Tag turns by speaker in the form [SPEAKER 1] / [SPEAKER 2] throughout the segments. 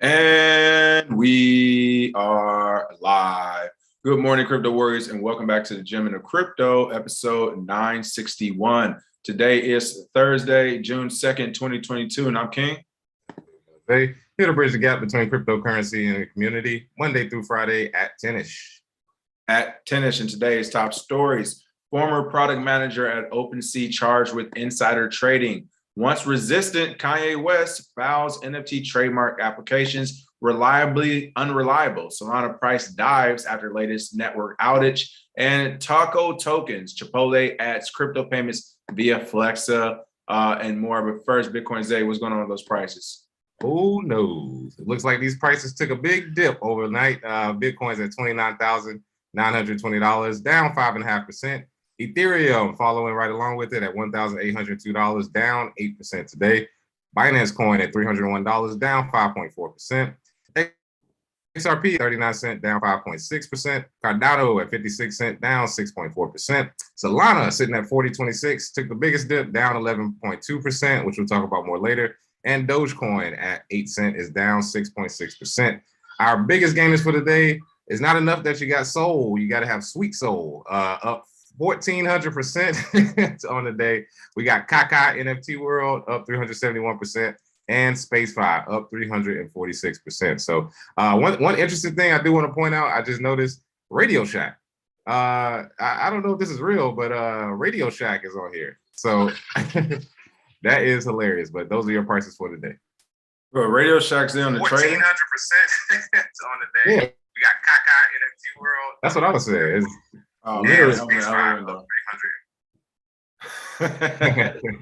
[SPEAKER 1] And we are live. Good morning, crypto warriors, and welcome back to the Gym into Crypto, episode 961. Today is Thursday, June 2nd, 2022, and I'm King.
[SPEAKER 2] Hey, here to bridge the gap between cryptocurrency and the community, Monday through Friday at 10-ish.
[SPEAKER 1] At 10-ish, and today's top stories. Former product manager at Opensea charged with insider trading. Once resistant, Kanye West files NFT trademark applications reliably unreliable. Solana price dives after latest network outage. And taco tokens, Chipotle adds crypto payments via Flexa and more. But first, Bitcoin Zay, what's going on with those prices?
[SPEAKER 2] Who knows? It looks like these prices took a big dip overnight. Bitcoin's at $29,920, down 5.5%. Ethereum following right along with it at $1,802, down 8% today. Binance Coin at $301, down 5.4%. XRP 39 cents, down 5.6%. Cardano at 56 cents, down 6.4%. Solana sitting at 40.26, took the biggest dip, down 11.2%, which we'll talk about more later. And Dogecoin at 8 cents is down 6.6%. Our biggest gainers for the day is not enough that you got Soul. You got to have Sweet Soul up 1,400% on the day. We got Kaka NFT World up 371%, and Space5 up 346%. So one interesting thing I do want to point out, I just noticed Radio Shack. I don't know if this is real, but Radio Shack is on here. So that is hilarious. But those are your prices for the day.
[SPEAKER 1] Bro, Radio Shack's there on the trading.
[SPEAKER 2] 1,400% on the day. Yeah. We got Kaka NFT World. That's what I was saying.
[SPEAKER 1] Oh, literally open the other window.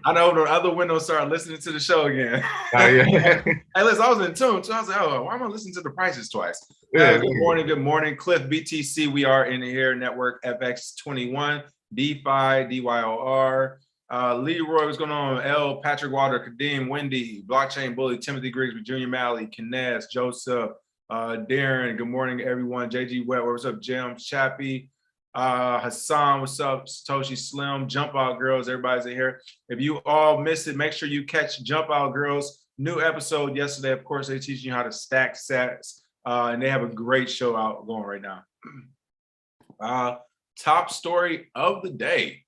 [SPEAKER 1] I know the other window started listening to the show again.
[SPEAKER 2] Oh, yeah.
[SPEAKER 1] Hey, listen, I was in tune, so I was like, oh, why am I listening to the prices twice?
[SPEAKER 2] Yeah,
[SPEAKER 1] good morning. Cliff BTC, we are in here. Network FX21, DeFi, DYOR. Leroy, what's going on? L, Patrick Water, Kadeem, Wendy, Blockchain Bully, Timothy Griggs, Junior Malley, Kines, Joseph, Darren, good morning, everyone. JG Wet, what's up, Jim, Chappie, Hassan, what's up? Satoshi Slim, Jump Out Girls, everybody's in here. If you all missed it, make sure you catch Jump Out Girls. New episode yesterday. Of course, they're teaching you how to stack sats, and they have a great show out going right now. Top story of the day.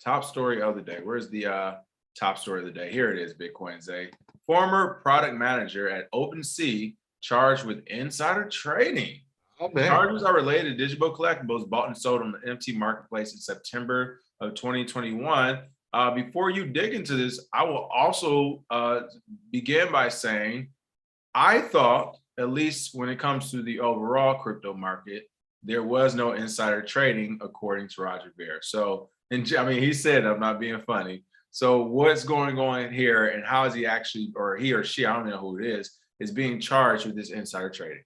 [SPEAKER 1] Top story of the day. Where's the top story of the day? Here it is, Bitcoin Zay. Former product manager at Opensea charged with insider trading. Charges are related to digital collectibles bought and sold on the NFT marketplace in September of 2021. Before you dig into this, I will also begin by saying, I thought, at least when it comes to the overall crypto market, there was no insider trading, according to Roger Ver. So, he said, I'm not being funny. So what's going on here, and how is he actually, or he or she, I don't know who it is being charged with this insider trading?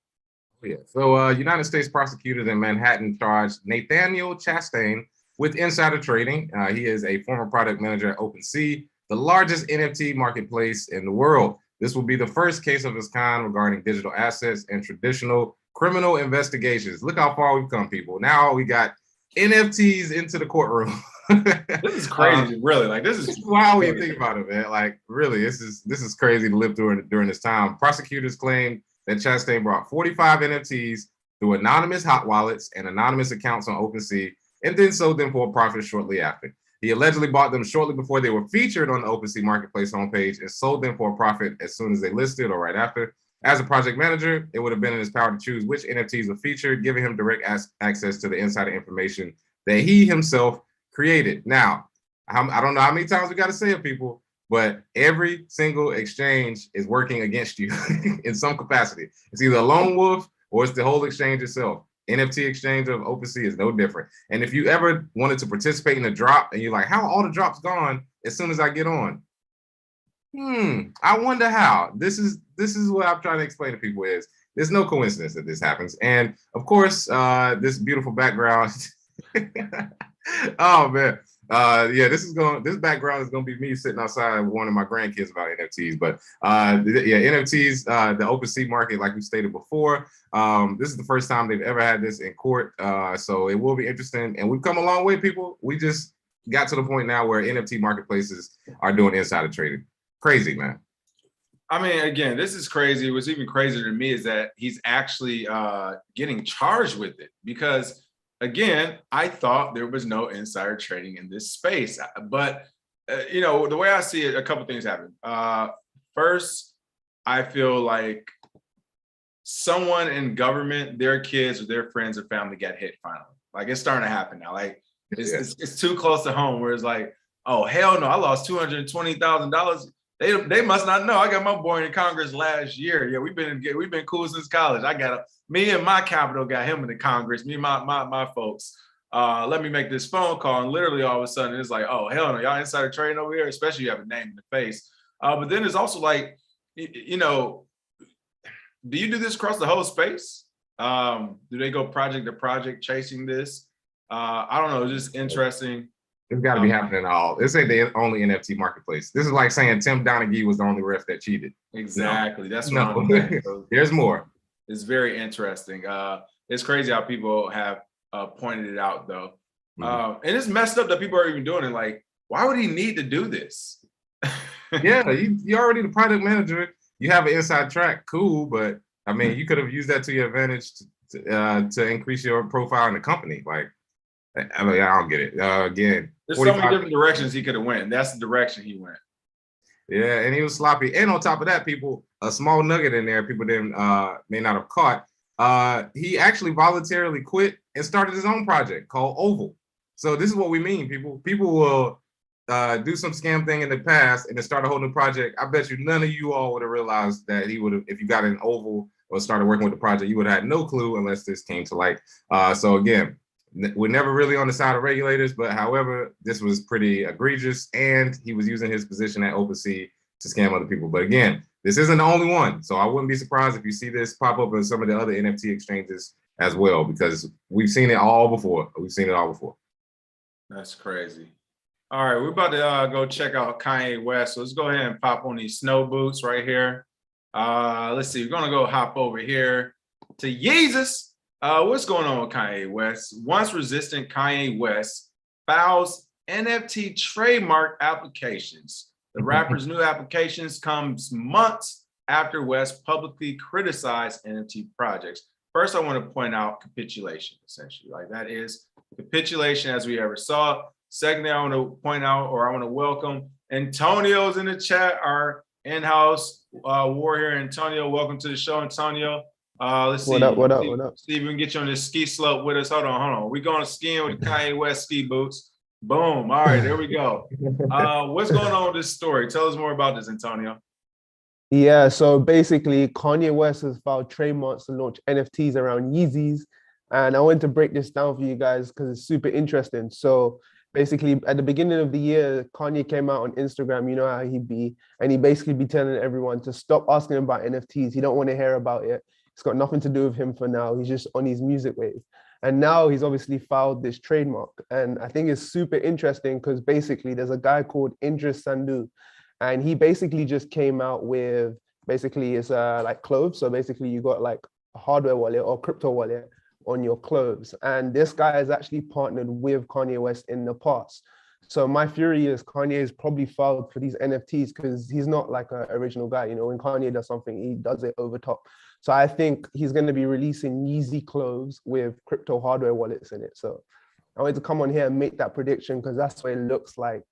[SPEAKER 2] Yeah. So United States prosecutors in Manhattan charged Nathaniel Chastain with insider trading. He is a former product manager at Opensea, the largest NFT marketplace in the world. This will be the first case of its kind regarding digital assets and traditional criminal investigations. Look how far we've come, people. Now we got NFTs into the courtroom.
[SPEAKER 1] This is crazy, really. Like, this is
[SPEAKER 2] wild when you think about it, man. Like, really, this is crazy to live through during this time. Prosecutors claim that Chastain brought 45 NFTs through anonymous hot wallets and anonymous accounts on OpenSea, and then sold them for a profit shortly after. He allegedly bought them shortly before they were featured on the OpenSea marketplace homepage and sold them for a profit as soon as they listed or right after. As a project manager, it would have been in his power to choose which NFTs were featured, giving him direct access to the insider information that he himself created. Now, I don't know how many times we got to say it, people, but every single exchange is working against you in some capacity. It's either a lone wolf or it's the whole exchange itself. NFT exchange of OpenSea is no different. And if you ever wanted to participate in a drop and you're like, how are all the drops gone as soon as I get on? I wonder how. This is what I'm trying to explain to people is there's no coincidence that this happens. And of course, this beautiful background. Oh man. Yeah, this background is gonna be me sitting outside warning my grandkids about NFTs. But yeah, NFTs, the OpenSea market, like we stated before, this is the first time they've ever had this in court. So it will be interesting. And we've come a long way, people. We just got to the point now where NFT marketplaces are doing insider trading. Crazy, man.
[SPEAKER 1] I mean, again, this is crazy. What's even crazier to me is that he's actually getting charged with it because, again, I thought there was no insider trading in this space. But, you know, the way I see it, a couple things happen. First, I feel like someone in government, their kids or their friends or family got hit finally. Like it's starting to happen now. Like it's too close to home where it's like, oh, hell no, I lost $220,000. They must not know. I got my boy in Congress last year. Yeah, we've been cool since college. Me and my capital got him in the Congress. Me and my folks. Let me make this phone call, and literally all of a sudden it's like, oh hell no, y'all insider trading over here, especially you have a name in the face. But then it's also like, you know, do you do this across the whole space? Do they go project to project chasing this? I don't know, just interesting.
[SPEAKER 2] It's got to be happening all. This ain't the only NFT marketplace. This is like saying Tim Donaghy was the only ref that cheated.
[SPEAKER 1] Exactly. That's what I'm saying. So
[SPEAKER 2] there's more.
[SPEAKER 1] It's very interesting. It's crazy how people have pointed it out, though. And it's messed up that people are even doing it. Like, why would he need to do this?
[SPEAKER 2] Yeah, you already the product manager. You have an inside track, cool, but I mean, you could have used that to your advantage to increase your profile in the company. Like, I mean, I don't get it. Again,
[SPEAKER 1] there's so many different directions he could have went, and that's the direction he went.
[SPEAKER 2] Yeah, and he was sloppy. And on top of that, a small nugget in there, people didn't may not have caught. He actually voluntarily quit and started his own project called Oval. So this is what we mean, people. People will do some scam thing in the past and then start a whole new project. I bet you none of you all would have realized that he would have, if you got an Oval or started working with the project, you would have had no clue unless this came to light. So again, we're never really on the side of regulators, but however, this was pretty egregious, and he was using his position at Opensea to scam other people. But again, this isn't the only one, so I wouldn't be surprised if you see this pop up in some of the other NFT exchanges as well, because we've seen it all before.
[SPEAKER 1] That's crazy. All right, we're about to go check out Kanye West. So let's go ahead and pop on these snow boots right here. Let's see, we're gonna go hop over here to Yeezus. What's going on with Kanye West? Once resistant Kanye West files NFT trademark applications. The rapper's new applications comes months after West publicly criticized NFT projects. First, I want to point out capitulation, essentially. Like that is capitulation as we ever saw it. Secondly, I want to point out, or I want to welcome Antonio's in the chat, our in-house warrior Antonio. Welcome to the show, Antonio. Let's see.
[SPEAKER 3] What up?
[SPEAKER 1] See if we can get you on this ski slope with us. Hold on. We're going skiing with Kanye West ski boots. Boom. All right, there we go. What's going on with this story? Tell us more about this, Antonio.
[SPEAKER 3] Yeah, so basically, Kanye West has filed trademarks to launch NFTs around Yeezys. And I wanted to break this down for you guys because it's super interesting. So basically, at the beginning of the year, Kanye came out on Instagram, you know how he'd be, and he basically be telling everyone to stop asking him about NFTs. He don't want to hear about it. It's got nothing to do with him for now. He's just on his music wave. And now he's obviously filed this trademark. And I think it's super interesting because basically there's a guy called Idris Sandu, and he basically just came out with, basically it's like clothes. So basically you got like a hardware wallet or crypto wallet on your clothes. And this guy has actually partnered with Kanye West in the past. So my theory is Kanye is probably filed for these NFTs because he's not like an original guy. You know, when Kanye does something, he does it over top. So I think he's going to be releasing Yeezy clothes with crypto hardware wallets in it. So I wanted to come on here and make that prediction because that's what it looks like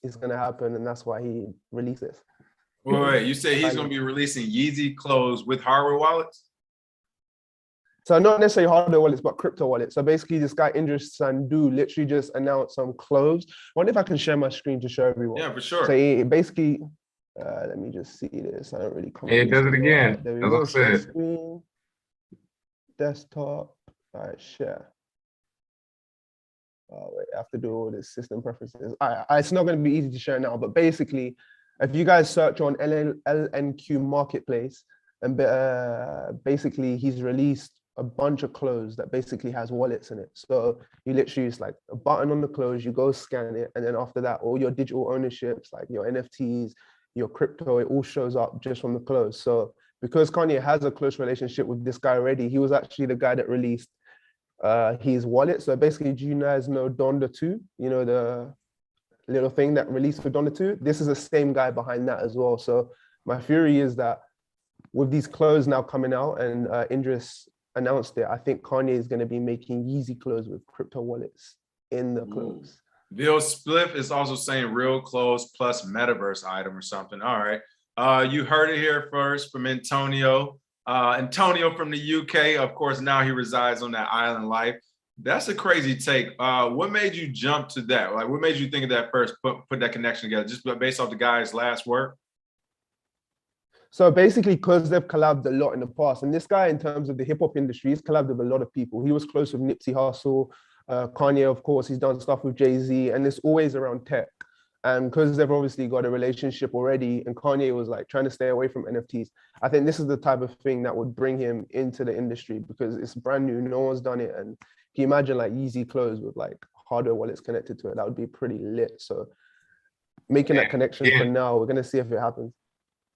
[SPEAKER 3] is going to happen. And that's why he releases.
[SPEAKER 1] Wait, you say he's going to be releasing Yeezy clothes with hardware wallets?
[SPEAKER 3] So not necessarily hardware wallets, but crypto wallets. So basically this guy, Idris Sandu, literally just announced some clothes. I wonder if I can share my screen to show everyone.
[SPEAKER 1] Yeah, for sure.
[SPEAKER 3] So he basically, let me just see this. I don't really come.
[SPEAKER 2] It does it again.
[SPEAKER 3] There we go. Share screen, desktop, all right, share. Oh, wait, I have to do all this system preferences. It's not going to be easy to share now, but basically, if you guys search on LNQ Marketplace, and basically he's released a bunch of clothes that basically has wallets in it. So you literally use like a button on the clothes, you go scan it, and then after that, all your digital ownerships, like your NFTs, your crypto, it all shows up just from the clothes. So because Kanye has a close relationship with this guy already, he was actually the guy that released his wallet. So basically, do you guys know Donda 2? You know, the little thing that released for Donda 2? This is the same guy behind that as well. So my theory is that with these clothes now coming out and Idris announced it, I think Kanye is going to be making Yeezy clothes with crypto wallets in the clothes.
[SPEAKER 1] Bill Spliff is also saying real clothes plus metaverse item or something. All right. You heard it here first from Antonio. Antonio from the UK. Of course, now he resides on that island life. That's a crazy take. What made you jump to that? Like, what made you think of that first, put that connection together, just based off the guy's last work?
[SPEAKER 3] So basically, because they've collabed a lot in the past, and this guy, in terms of the hip hop industry, he's collabed with a lot of people. He was close with Nipsey Hussle, Kanye, of course. He's done stuff with Jay-Z, and it's always around tech. And because they've obviously got a relationship already, and Kanye was like trying to stay away from NFTs, I think this is the type of thing that would bring him into the industry because it's brand new. No one's done it, and can you imagine like Yeezy clothes with like hardware wallets connected to it? That would be pretty lit. So making that connection for now, we're gonna see if it happens.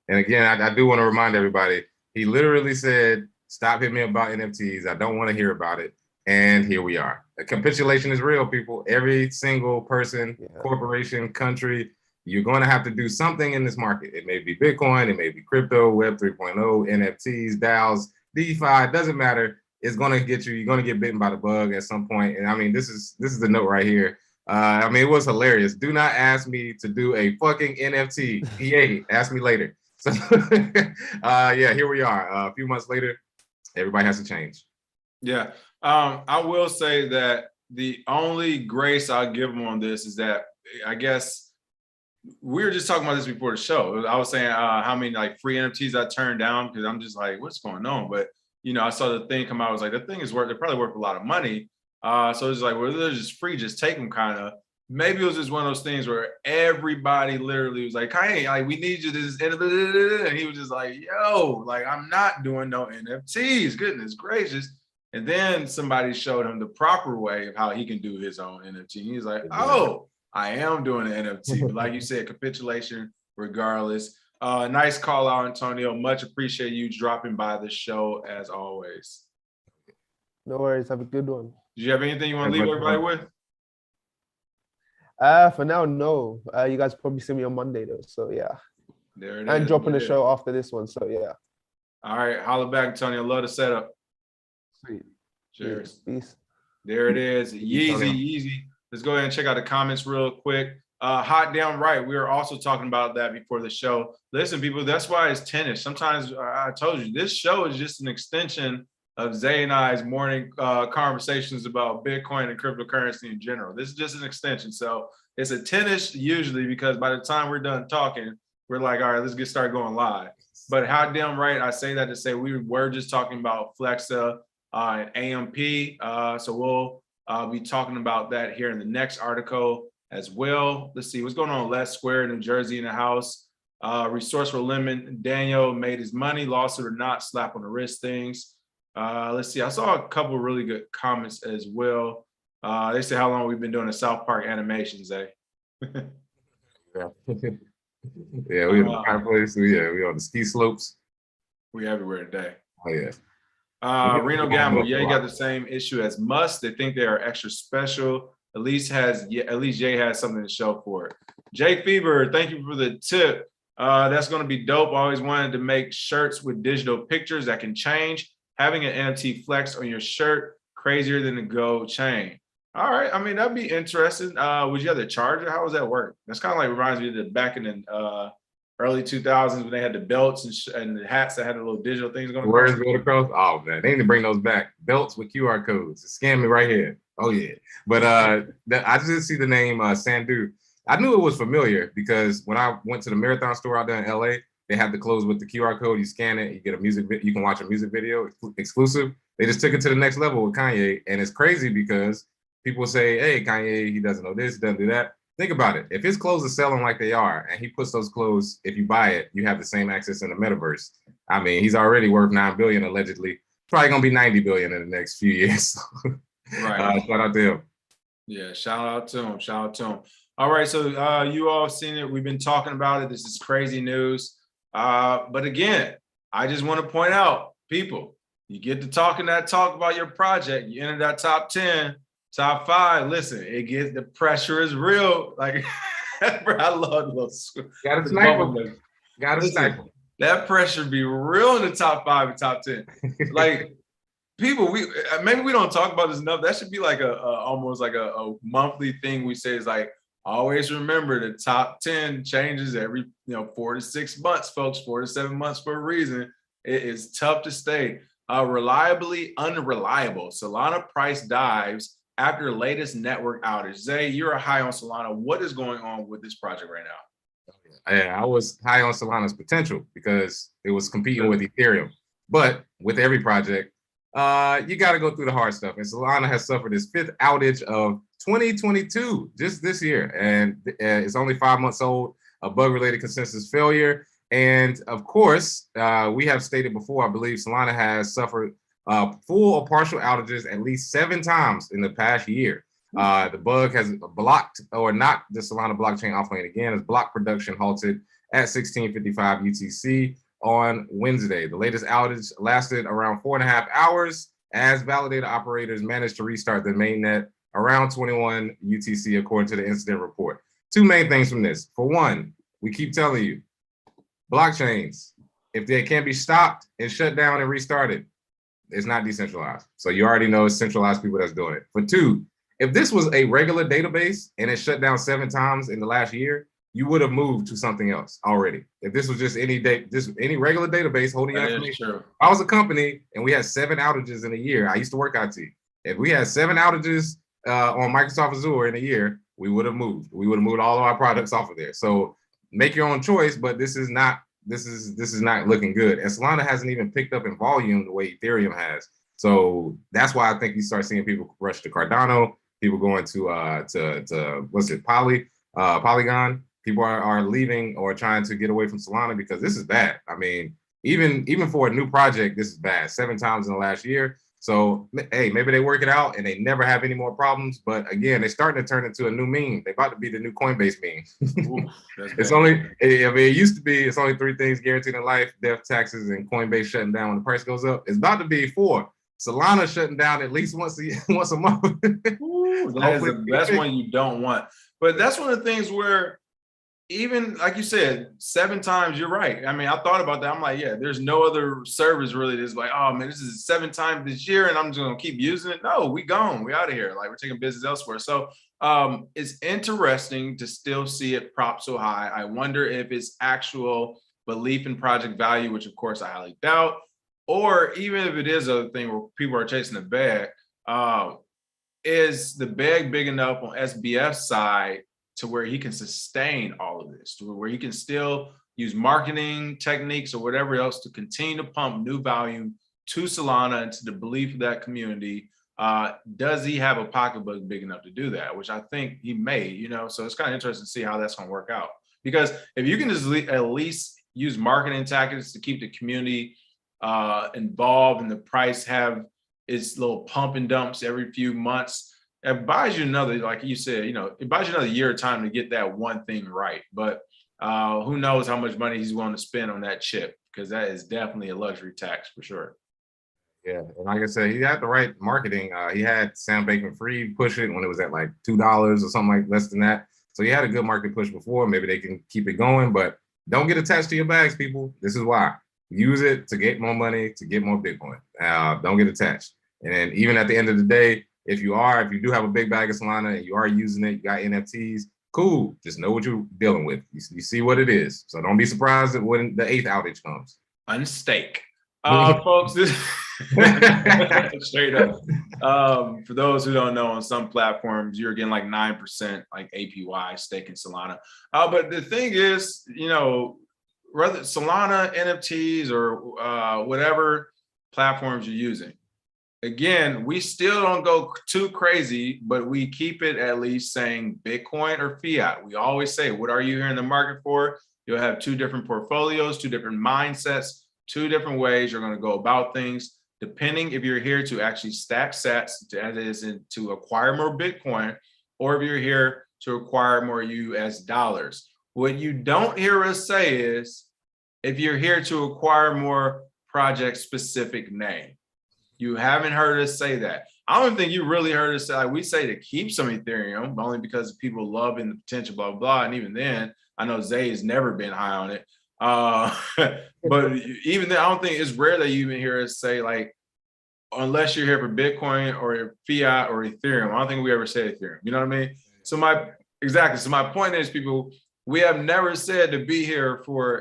[SPEAKER 2] And again, I do want to remind everybody, he literally said, stop hitting me about NFTs. I don't want to hear about it. And here we are. The capitulation is real, people. Every single person, corporation, country, you're going to have to do something in this market. It may be Bitcoin, it may be crypto, Web 3.0, NFTs, DAOs, DeFi, it doesn't matter. It's going to get you, you're going to get bitten by the bug at some point. And I mean, this is the note right here. I mean, it was hilarious. Do not ask me to do a fucking NFT. EA, ask me later. So yeah, here we are. A few months later, everybody has to change.
[SPEAKER 1] Yeah. I will say that the only grace I'll give them on this is that I guess we were just talking about this before the show. I was saying how many like free NFTs I turned down because I'm just like, what's going on? But you know, I saw the thing come out. I was like, the thing is worth. They're probably worth a lot of money. So it's like, well, they're just free. Just take them, kind of. Maybe it was just one of those things where everybody literally was like, Kanye, like, we need you to this, and he was just like, yo, like, I'm not doing no NFTs. Goodness gracious. And then somebody showed him the proper way of how he can do his own NFT. He's like, oh, I am doing an NFT. But like you said, capitulation regardless. Nice call out, Antonio. Much appreciate you dropping by the show as always.
[SPEAKER 3] No worries. Have a good one.
[SPEAKER 1] Did you have anything you want to leave everybody with?
[SPEAKER 3] For now, no. You guys probably see me on Monday though. So yeah.
[SPEAKER 1] There it is.
[SPEAKER 3] And dropping the show after this one. So yeah.
[SPEAKER 1] All right. Holla back, Antonio. Love the setup.
[SPEAKER 3] Sweet.
[SPEAKER 1] Cheers.
[SPEAKER 3] Peace.
[SPEAKER 1] There it is. Yeezy. Let's go ahead and check out the comments real quick. Hot damn right. We were also talking about that before the show. Listen, people, that's why it's tennis. Sometimes I told you this show is just an extension of Zay and I's morning conversations about Bitcoin and cryptocurrency in general. This is just an extension. So it's a tennis usually because by the time we're done talking, we're like, all right, let's get started going live. But how damn right, I say that to say we were just talking about Flexa and AMP. So we'll be talking about that here in the next article as well. Let's see what's going on. Les Square, New Jersey in the house. Resourceful Lemon, Daniel made his money, lawsuit or not, slap on the wrist things. Let's see. I saw a couple of really good comments as well. They say how long we've been doing the South Park animations, eh?
[SPEAKER 2] Yeah, we in the kind of place. We on the ski slopes.
[SPEAKER 1] We everywhere today.
[SPEAKER 2] Oh yeah.
[SPEAKER 1] Reno Gamble, yeah, you got the same issue as Must. They think they are extra special. At least Jay has something to show for it. Jay Fever, thank you for the tip. That's going to be dope. I always wanted to make shirts with digital pictures that can change. Having an NFT flex on your shirt, crazier than a gold chain. All right, I mean, that'd be interesting. Would you have the charger? How does that work? That's kind of like reminds me of the back in the early 2000s when they had the belts and the hats that had the little digital things going
[SPEAKER 2] across. Words going across? Oh, man, they need to bring those back. Belts with QR codes. Scam me right here. Oh, yeah. But I just see the name Sandu. I knew it was familiar because when I went to the Marathon store out there in LA, they have the clothes with the QR code. You scan it, you get a you can watch a music video exclusive. They just took it to the next level with Kanye. And it's crazy because people say, hey, Kanye, he doesn't know this, he doesn't do that. Think about it. If his clothes are selling like they are, and he puts those clothes, if you buy it, you have the same access in the metaverse. I mean, he's already worth $9 billion allegedly. Probably gonna be $90 billion in the next few years. Right. Shout out to him.
[SPEAKER 1] Yeah, shout out to him. Shout out to him. All right, so you all seen it. We've been talking about it. This is crazy news. But again, I just want to point out, people, you get to talking that talk about your project, you enter that top 10, top 5. Listen, the pressure is real. Like, bro, I love those.
[SPEAKER 2] Got to snipe them. Got to snipe them.
[SPEAKER 1] That pressure be real in the top 5 and top 10. Like people, maybe we don't talk about this enough. That should be like a almost like a monthly thing we say is like, always remember the top 10 changes every 4 to 6 months, folks, 4 to 7 months for a reason. It is tough to stay reliably unreliable. Solana price dives after latest network outage. Zay, you're high on Solana. What is going on with this project right now?
[SPEAKER 2] Yeah, I was high on Solana's potential because it was competing with Ethereum. But with every project, you got to go through the hard stuff. And Solana has suffered its 5th outage of 2022 just this year. And it's only 5 months old, a bug-related consensus failure. And of course, we have stated before, I believe Solana has suffered full or partial outages at least 7 times in the past year. The bug has blocked or knocked the Solana blockchain offline again as block production halted at 16:55 UTC on Wednesday. The latest outage lasted around 4.5 hours as validated operators managed to restart the mainnet around 21 UTC, according to the incident report. 2 main things from this. For one, we keep telling you, blockchains, if they can't be stopped and shut down and restarted, it's not decentralized. So you already know it's centralized people that's doing it. For 2, if this was a regular database and it shut down 7 times in the last year, you would have moved to something else already. If this was just any regular database holding your information. If I was a company and we had 7 outages in a year, I used to work IT. If we had 7 outages on Microsoft Azure in a year, we would have moved. We would have moved all of our products off of there. So make your own choice, but this is not looking good. And Solana hasn't even picked up in volume the way Ethereum has. So that's why I think you start seeing people rush to Cardano, people going to what's it, Polygon. People are leaving or trying to get away from Solana because this is bad. I mean, even for a new project, this is bad. 7 times in the last year. So, hey, maybe they work it out and they never have any more problems. But again, they're starting to turn into a new meme. They're about to be the new Coinbase meme. Ooh, it used to be, it's only 3 things guaranteed in life: death, taxes, and Coinbase shutting down when the price goes up. It's about to be 4. Solana shutting down at least once a month.
[SPEAKER 1] Ooh, that's one you don't want. But that's one of the things where, even like you said, 7 times, you're right. I mean, I thought about that. I'm like, yeah, there's no other service really that's like, oh man, this is 7 times this year and I'm just gonna keep using it. No, we gone, we out of here. Like, we're taking business elsewhere. So it's interesting to still see it prop so high. I wonder if it's actual belief in project value, which of course I highly doubt, or even if it is a thing where people are chasing the bag. Is the bag big enough on SBF's side to where he can sustain all of this, to where he can still use marketing techniques or whatever else to continue to pump new volume to Solana and to the belief of that community? Does he have a pocketbook big enough to do that? Which I think he may, so it's kind of interesting to see how that's going to work out. Because if you can just at least use marketing tactics to keep the community involved and the price have its little pump and dumps every few months, it buys you another, like you said, it buys you another year of time to get that one thing right. But who knows how much money he's willing to spend on that chip, because that is definitely a luxury tax for sure.
[SPEAKER 2] Yeah, and like I said, he had the right marketing. He had Sam Bankman-Fried push it when it was at like $2 or something like less than that. So he had a good market push before. Maybe they can keep it going, but don't get attached to your bags, people. This is why. Use it to get more money, to get more Bitcoin. Don't get attached. And then even at the end of the day, if you do have a big bag of Solana and you are using it, you got NFTs, cool. Just know what you're dealing with. You see what it is. So don't be surprised when the 8th outage comes.
[SPEAKER 1] Unstake. Folks, this straight up. For those who don't know, on some platforms, you're getting like 9% like APY staking Solana. But the thing is, whether Solana, NFTs, or whatever platforms you're using, again, we still don't go too crazy, but we keep it at least saying Bitcoin or fiat. We always say, what are you here in the market for? You'll have 2 different portfolios, 2 different mindsets, 2 different ways you're going to go about things, depending if you're here to actually stack sats, that is, to acquire more Bitcoin, or if you're here to acquire more US dollars. What you don't hear us say is if you're here to acquire more project-specific name. You haven't heard us say that. I don't think you really heard us say, like, we say to keep some Ethereum, only because people loving the potential, blah, blah, blah. And even then, I know Zay has never been high on it. But even then, I don't think it's rare that you even hear us say like, unless you're here for Bitcoin or fiat or Ethereum. I don't think we ever say Ethereum. You know what I mean? So my point is, people, we have never said to be here for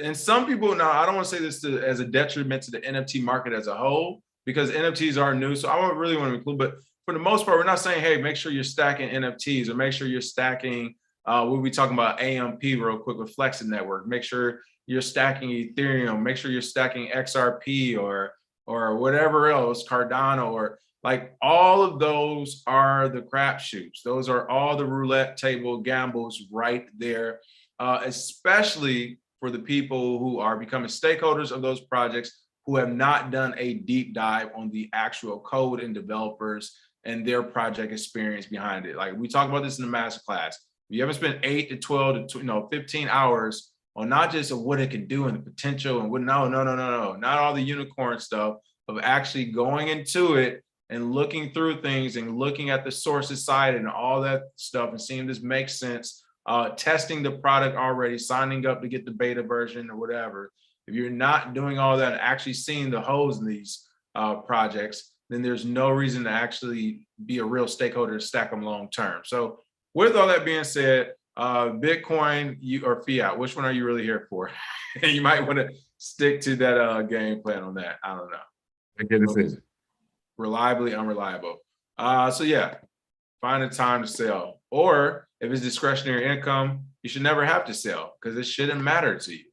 [SPEAKER 1] and some people, now I don't want to say this as a detriment to the NFT market as a whole, because NFTs are new. So I don't really want to include, but for the most part, we're not saying, hey, make sure you're stacking NFTs or make sure you're stacking, we'll be talking about AMP real quick with Flexa Network. Make sure you're stacking Ethereum, make sure you're stacking XRP or whatever else, Cardano, or like all of those are the crapshoots. Those are all the roulette table gambles right there, especially for the people who are becoming stakeholders of those projects who have not done a deep dive on the actual code and developers and their project experience behind it. Like we talked about this in the master class. If you haven't spent 8 to 12 to 15 hours on not just of what it can do and the potential and what, no, not all the unicorn stuff, of actually going into it and looking through things and looking at the sources side and all that stuff and seeing this makes sense, testing the product already, signing up to get the beta version or whatever. If you're not doing all that and actually seeing the holes in these projects, then there's no reason to actually be a real stakeholder to stack them long term. So with all that being said, Bitcoin or fiat, which one are you really here for? You might want to stick to that game plan on that. I don't know.
[SPEAKER 2] Make your decision.
[SPEAKER 1] Reliably unreliable. So yeah, find a time to sell. Or if it's discretionary income, you should never have to sell because it shouldn't matter to you.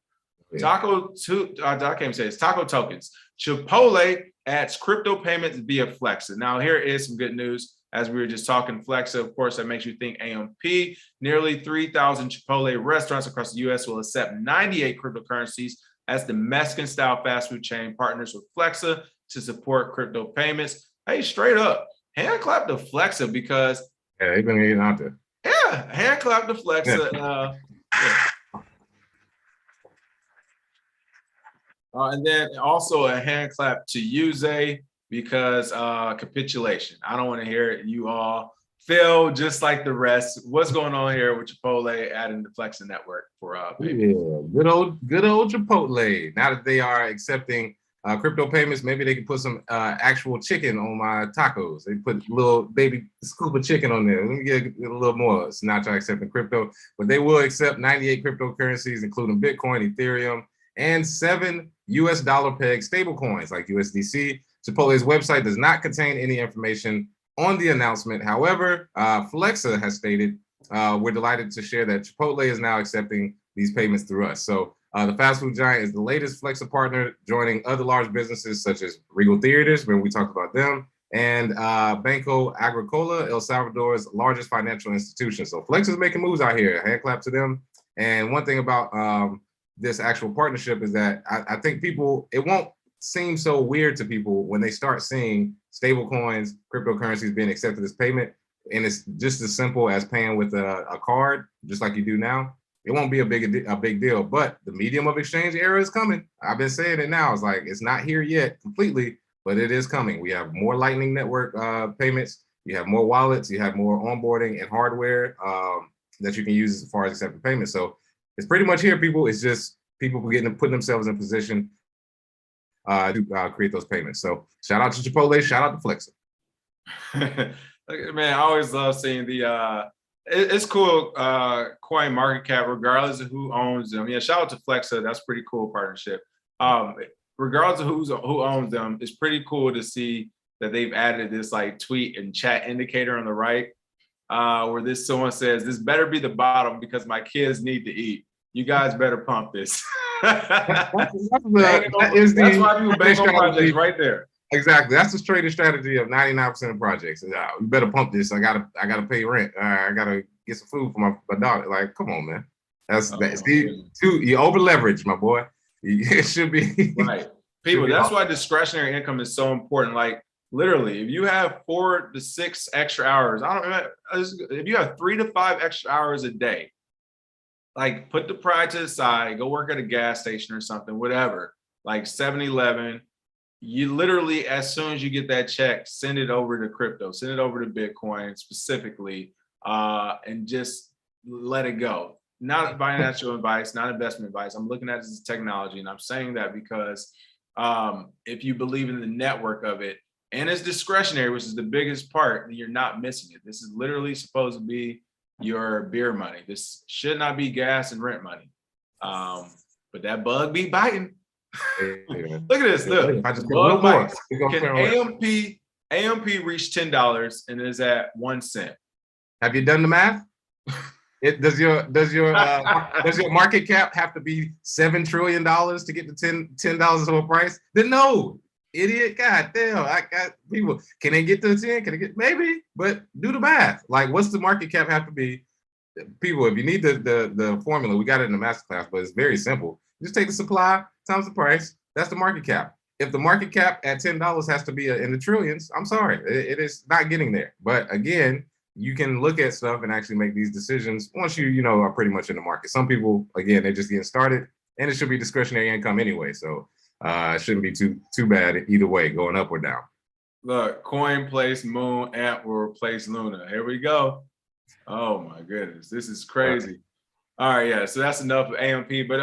[SPEAKER 1] Yeah. I can't even say it's taco tokens. Chipotle adds crypto payments via Flexa. Now here is some good news. As we were just talking, Flexa, of course, that makes you think AMP. Nearly 3,000 Chipotle restaurants across the U.S. will accept 98 cryptocurrencies as the Mexican-style fast food chain partners with Flexa to support crypto payments. Hey, straight up, hand clap to Flexa because
[SPEAKER 2] yeah, they've been getting out there.
[SPEAKER 1] Yeah, hand clap to Flexa. Yeah. And then also a hand clap to Yuze because capitulation. I don't want to hear it. You all feel just like the rest. What's going on here with Chipotle adding the Flexa network for
[SPEAKER 2] yeah, good old Chipotle. Now that they are accepting crypto payments, maybe they can put some actual chicken on my tacos. They put a little baby scoop of chicken on there. Let me get a little more. It's not trying accepting crypto, but they will accept 98 cryptocurrencies, including Bitcoin, Ethereum, and 7 US dollar peg stable coins like USDC. Chipotle's website does not contain any information on the announcement. However, Flexa has stated, we're delighted to share that Chipotle is now accepting these payments through us. So the fast food giant is the latest Flexa partner, joining other large businesses such as Regal Theaters, when we talked about them, and Banco Agricola, El Salvador's largest financial institution. So Flexa is making moves out here. Hand clap to them. And one thing about this actual partnership is that I think people, it won't seem so weird to people when they start seeing stable coins, cryptocurrencies being accepted as payment. And it's just as simple as paying with a card, just like you do now. It won't be a big deal, but the medium of exchange era is coming. I've been saying it now. It's like, it's not here yet completely, but it is coming. We have more Lightning Network payments. You have more wallets. You have more onboarding and hardware that you can use as far as accepting payments. So it's pretty much here, people. It's just people putting themselves in position to create those payments. So shout out to Chipotle, shout out to Flexa.
[SPEAKER 1] Man, I always love seeing the it's cool coin market cap, regardless of who owns them. Yeah, shout out to Flexa. That's pretty cool partnership. Regardless of who owns them, it's pretty cool to see that they've added this like tweet and chat indicator on the right, where someone says, "This better be the bottom because my kids need to eat. You guys better pump this." That's why people bank on projects right there.
[SPEAKER 2] Exactly. That's the trading strategy of 99% of projects. You better pump this. I gotta pay rent. I gotta get some food for my dog. Like, come on, man. You over leverage, my boy. It should be
[SPEAKER 1] right. People, that's why discretionary income is so important. Like literally, if you have 4 to 6 extra hours, if you have 3 to 5 extra hours a day, like put the pride to the side, go work at a gas station or something, whatever, like 7-Eleven. You literally, as soon as you get that check, send it over to crypto, send it over to Bitcoin specifically, and just let it go. not financial advice, not investment advice. I'm looking at it as technology, and I'm saying that because if you believe in the network of it and it's discretionary, which is the biggest part, then you're not missing it. This is literally supposed to be your beer money. This should not be gas and rent money. But that bug be biting. Look at this. Look,
[SPEAKER 2] If I just
[SPEAKER 1] bug bites. Can
[SPEAKER 2] AMP.
[SPEAKER 1] AMP reach $10 and is at 1 cent?
[SPEAKER 2] Have you done the math? Does your market cap have to be $7 trillion to get to $10 of a price? Then no, idiot. God damn, I got people. Can they get to 10? Can they get maybe? But do the math. Like, what's the market cap have to be? People, if you need the formula, we got it in the master class, but it's very simple. Just take the supply times the price. That's the market cap. If the market cap at $10 has to be in the trillions, I'm sorry, it is not getting there. But again, you can look at stuff and actually make these decisions once you are pretty much in the market. Some people, again, they're just getting started, and it should be discretionary income anyway. So it shouldn't be too bad either way, going up or down.
[SPEAKER 1] Look, coin place moon, amp will replace Luna. Here we go. Oh my goodness, this is crazy. All right, yeah. So that's enough of AMP. But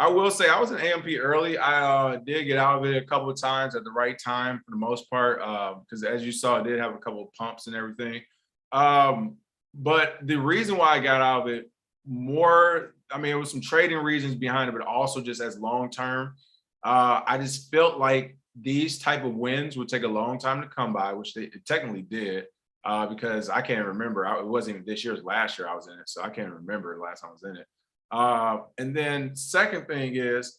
[SPEAKER 1] I will say I was in AMP early. I did get out of it a couple of times at the right time for the most part, because as you saw, it did have a couple of pumps and everything. But the reason why I got out of it more, I mean, it was some trading reasons behind it, but also just as long term. I just felt like these type of wins would take a long time to come by, which they technically did. Because I can't remember. It wasn't even this year, it was last year I was in it. So I can't remember the last time I was in it. And then second thing is,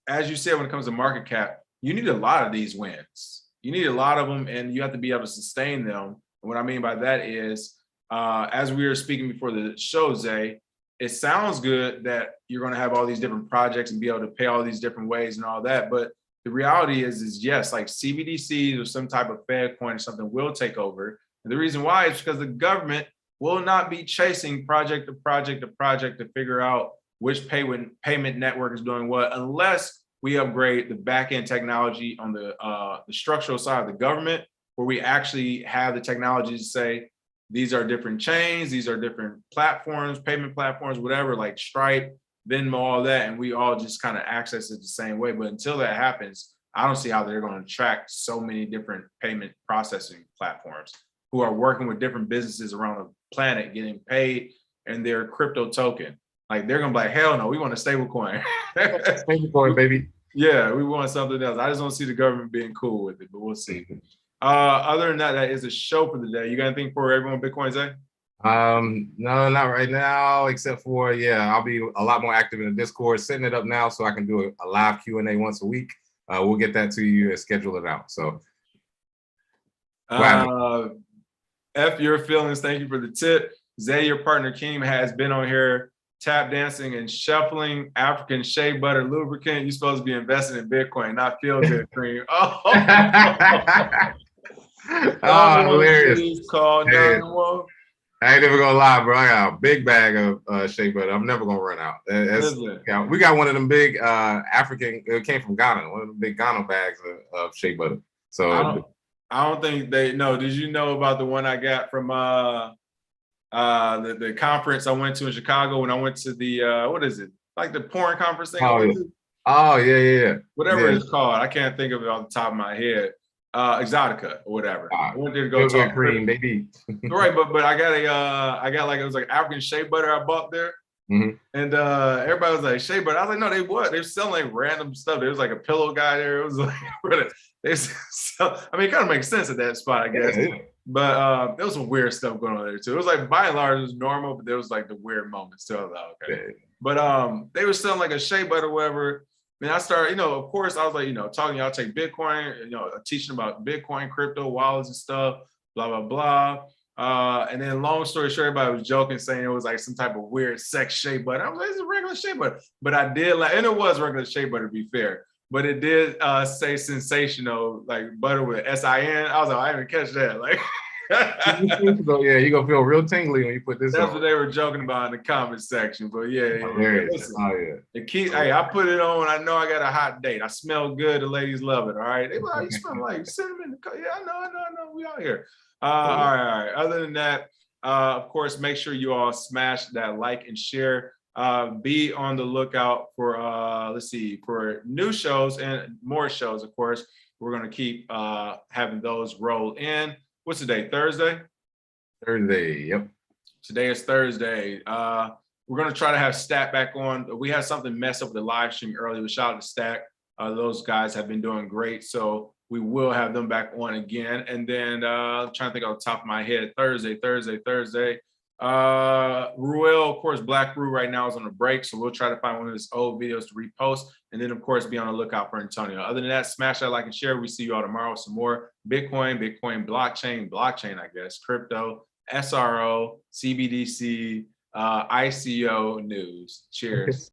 [SPEAKER 1] as you said, when it comes to market cap, you need a lot of these wins. You need a lot of them, and you have to be able to sustain them. And what I mean by that is, as we were speaking before the show, Zay, it sounds good that you're going to have all these different projects and be able to pay all these different ways and all that. But the reality is yes, like CBDCs or some type of Fed coin or something will take over. And the reason why is because the government will not be chasing project to project to project to figure out which payment network is doing what, unless we upgrade the back end technology on the structural side of the government, where we actually have the technology to say, these are different chains, these are different platforms, payment platforms, whatever, like Stripe, Venmo, all that, and we all just kind of access it the same way. But until that happens, I don't see how they're going to attract so many different payment processing platforms who are working with different businesses around the planet getting paid in their crypto token. Like, they're going to be like, hell no, we want a stable coin.
[SPEAKER 2] Stable coin, baby.
[SPEAKER 1] Yeah, we want something else. I just don't see the government being cool with it, but we'll see. Other than that, that is a show for the day. You got anything for everyone Bitcoin, Zay?
[SPEAKER 2] No, not right now, except for, I'll be a lot more active in the Discord, setting it up now so I can do a live Q&A once a week. We'll get that to you and schedule it out. So
[SPEAKER 1] F your feelings. Thank you for the tip. Zay, your partner Keem has been on here tap dancing and shuffling African shea butter lubricant. You're supposed to be investing in Bitcoin, not feel good cream. Oh,
[SPEAKER 2] hilarious.
[SPEAKER 1] Called
[SPEAKER 2] hey, I ain't never gonna lie, bro. I got a big bag of shea butter. I'm never gonna run out. We got one of them big African, it came from Ghana, one of the big Ghana bags of shea butter. So
[SPEAKER 1] I don't think they know. Did you know about the one I got from the conference I went to in Chicago when I went to the what is it? Like the porn conference thing?
[SPEAKER 2] Oh yeah.
[SPEAKER 1] Whatever it's called. I can't think of it off the top of my head. Exotica or whatever. I went there to go talk
[SPEAKER 2] cream, baby.
[SPEAKER 1] Right, but I got like it was like African shea butter I bought there.
[SPEAKER 2] Mm-hmm.
[SPEAKER 1] And everybody was like, shea butter. I was like, no, they're selling like random stuff. There was like a pillow guy there. It was like I mean, it kind of makes sense at that spot, I guess. Yeah. But there was some weird stuff going on there too. It was like by and large it was normal, but there was like the weird moments too. I was like, okay. Yeah. But they were selling like a shea butter or whatever. And I started, of course, I was like, talking y'all take Bitcoin, teaching about Bitcoin, crypto, wallets and stuff, blah, blah, blah. And then long story short, everybody was joking, saying it was like some type of weird sex shea butter. I was like, it's a regular shea butter. But I did and it was regular shea butter to be fair. But it did say sensational, like butter with S-I-N. I was like, I didn't catch that. Like,
[SPEAKER 2] yeah, you're gonna feel real tingly when you put this
[SPEAKER 1] That's
[SPEAKER 2] on.
[SPEAKER 1] what they were joking about in the comment section. But listen,
[SPEAKER 2] yeah.
[SPEAKER 1] Hey, I put it on when I know I got a hot date. I smell good. The ladies love it. All right. They like, you smell like cinnamon. Yeah, I know. We out here. All right. Other than that, Of course, make sure you all smash that like and share. Be on the lookout for let's see, for new shows and more shows. Of course, we're gonna keep having those roll in. What's today? Thursday.
[SPEAKER 2] Thursday. Yep.
[SPEAKER 1] Today is Thursday. We're gonna try to have Stack back on. We had something mess up with the live stream earlier. But shout out to Stack. Those guys have been doing great. So we will have them back on again. And then I'm trying to think off the top of my head, Thursday. Ruel, of course, Black Rue right now is on a break. So we'll try to find one of his old videos to repost. And then, of course, be on the lookout for Antonio. Other than that, smash that like and share. We see you all tomorrow with some more Bitcoin, blockchain, I guess, crypto, SRO, CBDC, ICO news. Cheers.